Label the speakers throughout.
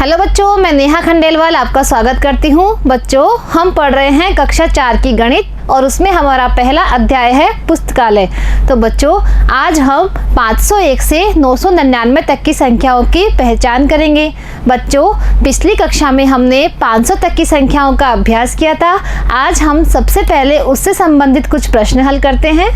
Speaker 1: Hello बच्चों, मैं नेहा खंडेलवाल आपका स्वागत करती हूँ। बच्चों, हम पढ़ रहे हैं कक्षा 4 की गणित और उसमें हमारा पहला अध्याय है पुस्तकालय। तो बच्चों, आज हम 501 से 999 तक की संख्याओं की पहचान करेंगे। बच्चों, पिछली कक्षा में हमने 500 तक की संख्याओं का अभ्यास किया था। आज हम सबसे पहले उससे संबंधित कुछ प्रश्न हल करते हैं।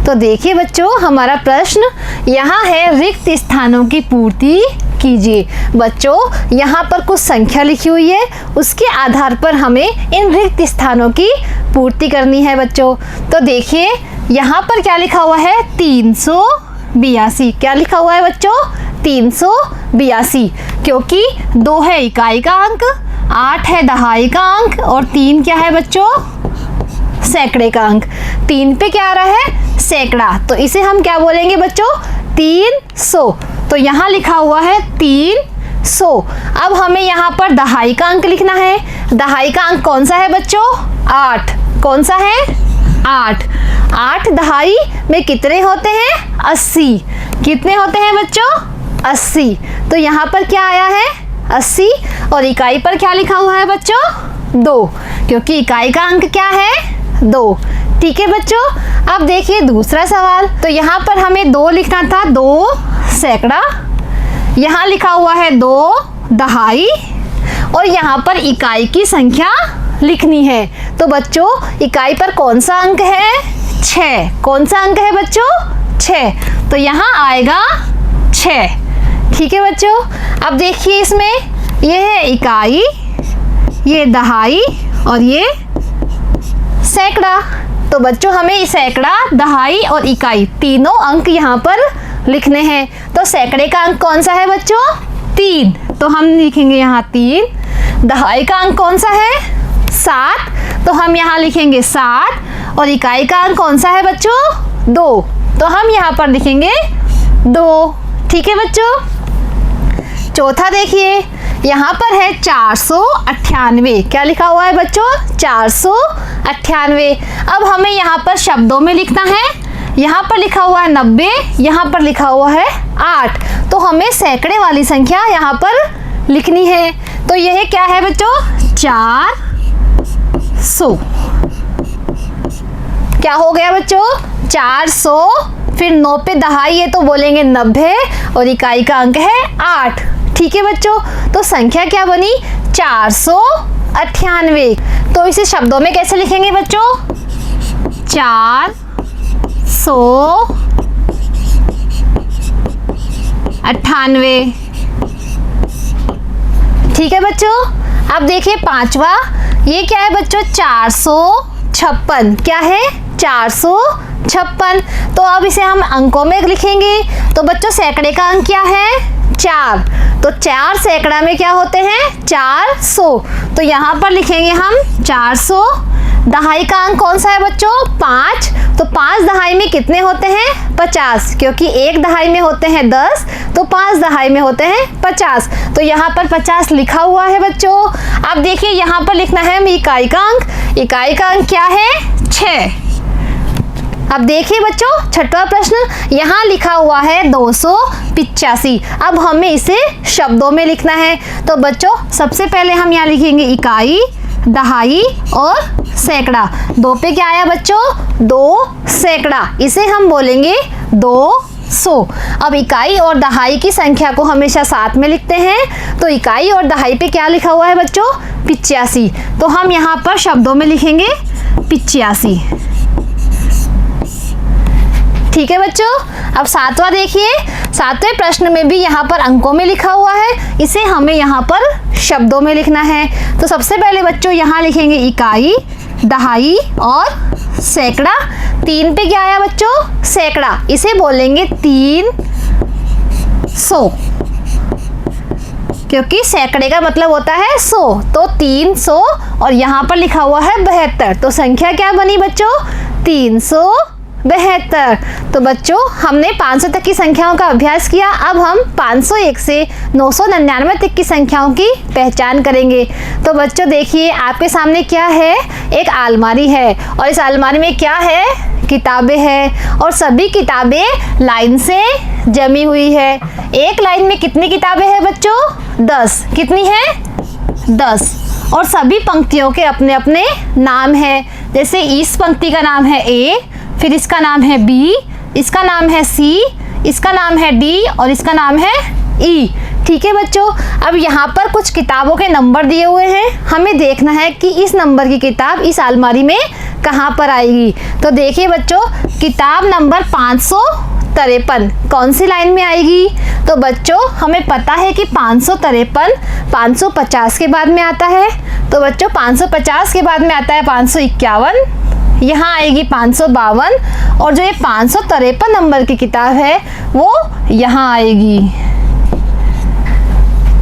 Speaker 1: तो देखिए बच्चों, हमारा प्रश्न यहाँ है, रिक्त स्थानों की पूर्ति कीजिए। बच्चों, यहाँ पर कुछ संख्या लिखी हुई है, उसके आधार पर हमें इन रिक्त स्थानों की पूर्ति करनी है। बच्चों, तो देखिए यहाँ पर क्या लिखा हुआ है, 382। क्या लिखा हुआ है बच्चों, 382, क्योंकि 2 है इकाई का अंक, 8 है दहाई का अंक और 3 क्या है बच्चों, सैकड़े का अंक। 3 पे क्या आ रहा है, सैकड़ा, तो इसे हम क्या बोलेंगे बच्चों, 300। तो यहाँ लिखा हुआ है 300। अब हमें यहाँ पर दहाई का अंक लिखना है। दहाई का अंक कौन सा है बच्चों, 8। कौन सा है, 8। 8 दहाई में कितने होते हैं, 80। कितने होते हैं बच्चों, 80। तो यहाँ पर क्या आया है, 80। और इकाई पर क्या लिखा हुआ है बच्चों, 2, क्योंकि इकाई का अंक क्या है, 2। ठीक है बच्चों, अब देखिए दूसरा सवाल। तो यहाँ पर हमें 2 लिखना था, 2 सैकड़ा, यहाँ लिखा हुआ है 2 दहाई और यहाँ पर इकाई की संख्या लिखनी है। तो बच्चों, इकाई पर कौन सा अंक है, 6। कौन सा अंक है बच्चों, 6। तो यहाँ आएगा 6। ठीक है बच्चों, अब देखिए इसमें ये है इकाई, ये दहाई और ये सैकड़ा। तो बच्चों, हमें सैकड़ा, दहाई और इकाई तीनों अंक यहाँ पर लिखने हैं। तो सैकड़े का अंक कौन सा है बच्चों, 3। तो हम लिखेंगे यहाँ 3। दहाई का अंक कौन सा है, 7। तो हम यहाँ लिखेंगे 7। और इकाई का अंक कौन सा है बच्चों, 2। तो हम यहाँ पर लिखेंगे 2। ठीक है बच्चों, चौथा देखिए, यहाँ पर है 498। क्या लिखा हुआ है बच्चों, 498। अब हमें यहाँ पर शब्दों में लिखना है। यहाँ पर लिखा हुआ है 90, यहाँ पर लिखा हुआ है 8। तो हमें सैकड़े वाली संख्या यहाँ पर लिखनी है। तो यह क्या है बच्चों, 400। क्या हो गया बच्चों, 400। फिर 9 पे दहाई है तो बोलेंगे 90 और इकाई का अंक है 8। ठीक है बच्चों, तो संख्या क्या बनी, 498। तो इसे शब्दों में कैसे लिखेंगे बच्चों, 498। ठीक है बच्चों, अब देखिए पांचवा, ये क्या है बच्चों, 456। क्या है, 456। तो अब इसे हम अंकों में लिखेंगे। तो बच्चों, सैकड़े का अंक क्या है, 4। तो 4 सैकड़ा में क्या होते हैं, 400। तो यहाँ पर लिखेंगे हम 400। दहाई का अंक कौन सा है बच्चों, 5। तो 5 दहाई में कितने होते हैं, 50, क्योंकि 1 दहाई में होते हैं 10, तो 5 दहाई में होते हैं 50। तो यहाँ पर 50 लिखा हुआ है बच्चों। अब देखिए यहाँ पर लिखना है हमें इकाई का अंक। इकाई का अंक क्या है, 6। अब देखिए बच्चों, छठवां प्रश्न, यहाँ लिखा हुआ है 285। अब हमें इसे शब्दों में लिखना है। तो बच्चों, सबसे पहले हम यहाँ लिखेंगे इकाई, दहाई और सैकड़ा। 2 पे क्या आया बच्चों, 2 सैकड़ा, इसे हम बोलेंगे 200। अब इकाई और दहाई की संख्या को हमेशा साथ में लिखते हैं। तो इकाई और दहाई पे क्या लिखा हुआ है बच्चों, 85। तो हम यहाँ पर शब्दों में लिखेंगे 85। ठीक है बच्चों, अब सातवां देखिए। 7वें प्रश्न में भी यहाँ पर अंकों में लिखा हुआ है, इसे हमें यहाँ पर शब्दों में लिखना है। तो सबसे पहले बच्चों यहाँ लिखेंगे इकाई, दहाई और सैकड़ा। 3 पे क्या आया बच्चों, सैकड़ा, इसे बोलेंगे 300, क्योंकि सैकड़े का मतलब होता है 100। तो 300 और यहाँ पर लिखा हुआ है 72। तो संख्या क्या बनी बच्चों, 372। तो बच्चों, हमने 500 तक की संख्याओं का अभ्यास किया। अब हम 501 से 999 तक की संख्याओं की पहचान करेंगे। तो बच्चों देखिए, आपके सामने क्या है, एक अलमारी है और इस अलमारी में क्या है, किताबें हैं और सभी किताबें लाइन से जमी हुई है। एक लाइन में कितनी किताबें हैं बच्चों? 10। कितनी है? 10। और सभी पंक्तियों के अपने अपने नाम हैं। जैसे इस पंक्ति का नाम है ए, फिर इसका नाम है बी, इसका नाम है सी, इसका नाम है डी और इसका नाम है ई। ठीक है बच्चों, अब यहाँ पर कुछ किताबों के नंबर दिए हुए हैं, हमें देखना है कि इस नंबर की किताब इस अलमारी में कहाँ पर आएगी। तो देखिए बच्चों, किताब नंबर 553 कौन सी लाइन में आएगी? तो बच्चों हमें पता है कि 553 550 के बाद में आता है। तो बच्चों 550 के बाद में आता है 551, यहाँ आएगी 552 और जो ये 553 नंबर की किताब है वो यहाँ आएगी।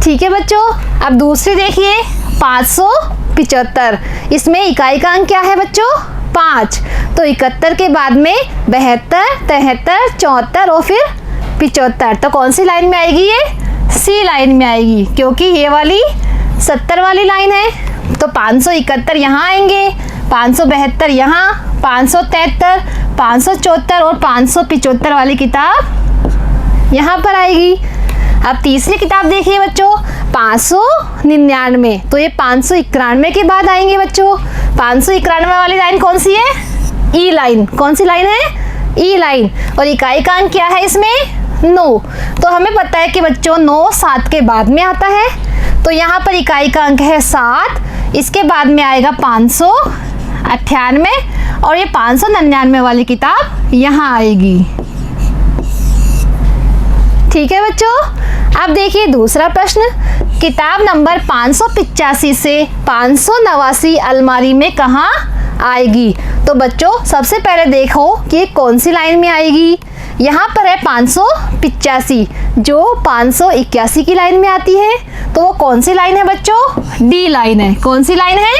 Speaker 1: ठीक है बच्चों, अब दूसरी देखिए 575। इसमें इकाई का अंक क्या है बच्चों? 5। तो 71 के बाद में 72, 73, 74 और फिर 75। तो कौन सी लाइन में आएगी? ये सी लाइन में आएगी, क्योंकि ये वाली 70 वाली लाइन है। तो 571 यहाँ आएंगे, 572 यहाँ, 573, 574 और 575 वाली किताब यहाँ पर आएगी। अब तीसरी किताब देखिए बच्चों 599। तो ये 591 के बाद आएंगे बच्चों। 591 वाली लाइन कौन सी है? ई लाइन। कौन सी लाइन है? ई लाइन। और इकाई का अंक क्या है इसमें? 9। तो हमें पता है कि बच्चों 9 7 के बाद में आता है। तो यहाँ पर इकाई का अंक है 7, इसके बाद में आएगा 598 और ये 599 वाली किताब यहाँ आएगी। ठीक है बच्चों, अब देखिए दूसरा प्रश्न, किताब नंबर 585 से 589 अलमारी में कहाँ आएगी? तो बच्चों सबसे पहले देखो कि कौन सी लाइन में आएगी। यहाँ पर है 585 जो 581 की लाइन में आती है। तो वो कौन सी लाइन है बच्चों? डी लाइन है। कौन सी लाइन है?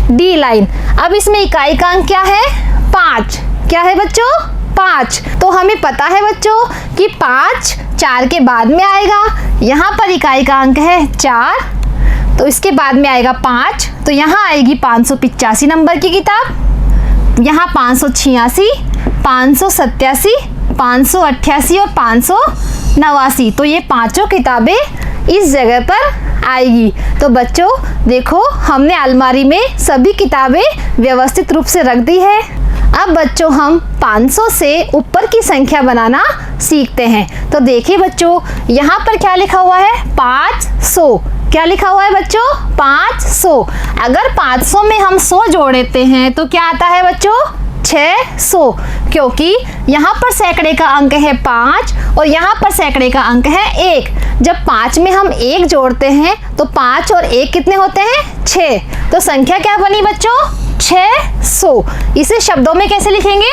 Speaker 1: D line. अब इसमें इकाई का अंक क्या है? 5। क्या है बच्चों? 5। तो हमें पता है बच्चों कि 5 4 के बाद में आएगा। यहाँ पर इकाई का अंक है 4, तो इसके बाद में आएगा 5। तो यहाँ आएगी 585 नंबर की किताब, यहाँ 586, 587, 588 और 589। तो ये पांचों किताबें इस जगह पर आएगी। तो बच्चों देखो, हमने अलमारी में सभी किताबें व्यवस्थित रूप से रख दी है। अब बच्चों हम 500 से ऊपर की संख्या बनाना सीखते हैं। तो देखिए बच्चों, यहाँ पर क्या लिखा हुआ है? 500। क्या लिखा हुआ है बच्चों? 500। अगर 500 में हम 100 जोड़ देते हैं तो क्या आता है बच्चों? 600, क्योंकि यहाँ पर सैकड़े का अंक है 5 और यहाँ पर सैकड़े का अंक है 1। जब 5 में हम 1 जोड़ते हैं तो 5 और 1 कितने होते हैं? 6। तो संख्या क्या बनी बच्चों? 600। इसे शब्दों में कैसे लिखेंगे?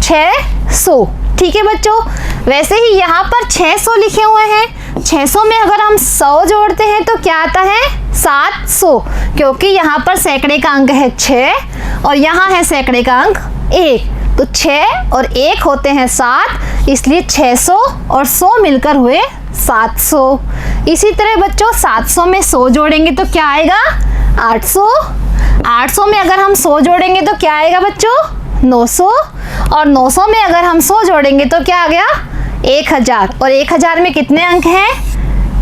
Speaker 1: 600। ठीक है बच्चों, वैसे ही यहाँ पर 600 लिखे हुए हैं। 600 में अगर हम 100 जोड़ते हैं तो क्या आता है? 700, क्योंकि यहाँ पर सैकड़े का अंक है 6 और यहाँ है सैकड़े का अंक 1। तो 6 और 1 होते हैं 7, इसलिए 600 और 100 मिलकर हुए 700। इसी तरह बच्चों 700 में 100 जोड़ेंगे तो क्या आएगा? 800। 800 में अगर हम 100 जोड़ेंगे तो क्या आएगा बच्चों? 900। और 900 में अगर हम 100 जोड़ेंगे तो क्या आ गया? 1000। और 1000 में कितने अंक हैं?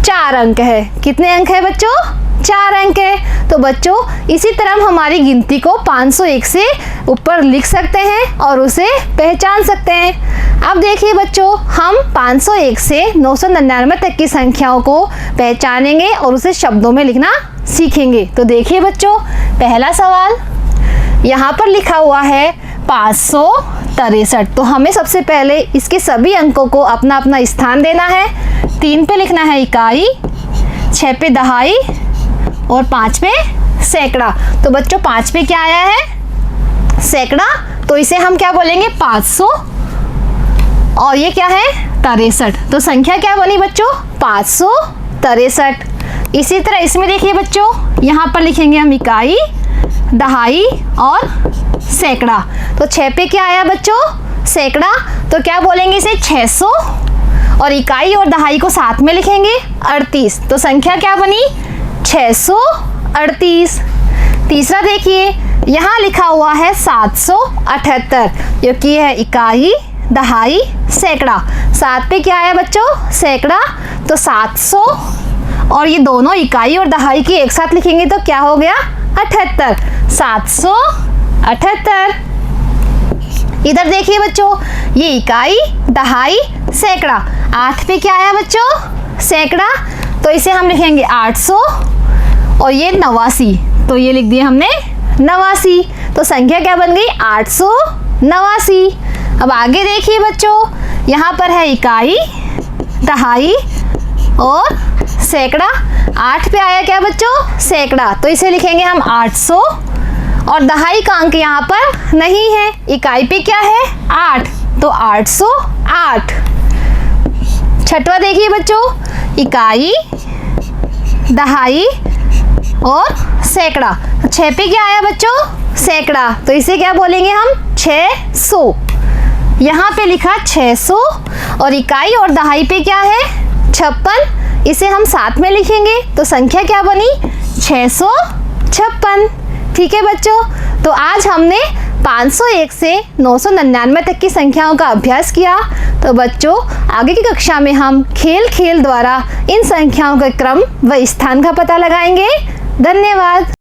Speaker 1: 4 अंक है। कितने अंक है बच्चों? 4 अंक है। तो बच्चों इसी तरह हम हमारी गिनती को 501 से ऊपर लिख सकते हैं और उसे पहचान सकते हैं। अब देखिए बच्चों, हम 501 से 999 तक की संख्याओं को पहचानेंगे और उसे शब्दों में लिखना सीखेंगे। तो देखिए बच्चों, पहला सवाल यहाँ पर लिखा हुआ है 563। तो हमें सबसे पहले इसके सभी अंकों को अपना अपना स्थान देना है। 3 पे लिखना है इकाई, 6 पे दहाई और 5 पे सैकड़ा। तो बच्चों 5 पे क्या आया है? सैकड़ा। तो इसे हम क्या बोलेंगे? 500। और ये क्या है? 63। तो संख्या क्या बनी बच्चों? 563। इसी तरह इसमें देखिए बच्चों, यहाँ पर लिखेंगे हम इकाई, दहाई और सैकड़ा। तो 6 पे क्या आया बच्चों? सैकड़ा। तो क्या बोलेंगे इसे? 600। और इकाई और दहाई को साथ में लिखेंगे 38। तो संख्या क्या बनी? 638। तीसरा देखिए, यहाँ लिखा हुआ है 778, क्योंकि है इकाई, दहाई, सैकड़ा। 7 पे क्या है बच्चों? सैकड़ा। तो 700 और ये दोनों इकाई और दहाई की एक साथ लिखेंगे तो क्या हो गया? 78। 778। इधर देखिए बच्चों, ये इकाई, दहाई, सैकड़ा। 8 पे क्या आया बच्चों? सैकड़ा। तो इसे हम लिखेंगे 800 और ये 89, तो ये लिख दिया हमने 89। तो संख्या क्या बन गई? 889। अब आगे देखिए बच्चों, यहाँ पर है इकाई, दहाई और सैकड़ा। 8 पे आया क्या बच्चों? सैकड़ा। तो इसे लिखेंगे हम 800 और दहाई का अंक यहाँ पर नहीं है। इकाई पे क्या है? 8, तो 808। छठवा देखिए बच्चों, इकाई, दहाई और सैकड़ा। 6 पे क्या आया बच्चों? सैकड़ा। तो इसे क्या बोलेंगे हम? 600। यहाँ पे लिखा 600 और इकाई और दहाई पे क्या है? 56। इसे हम साथ में लिखेंगे तो संख्या क्या बनी? 656। ठीक है बच्चों, तो आज हमने 501 से 999 तक की संख्याओं का अभ्यास किया। तो बच्चों, आगे की कक्षा में हम खेल द्वारा इन संख्याओं के क्रम व स्थान का पता लगाएंगे। धन्यवाद।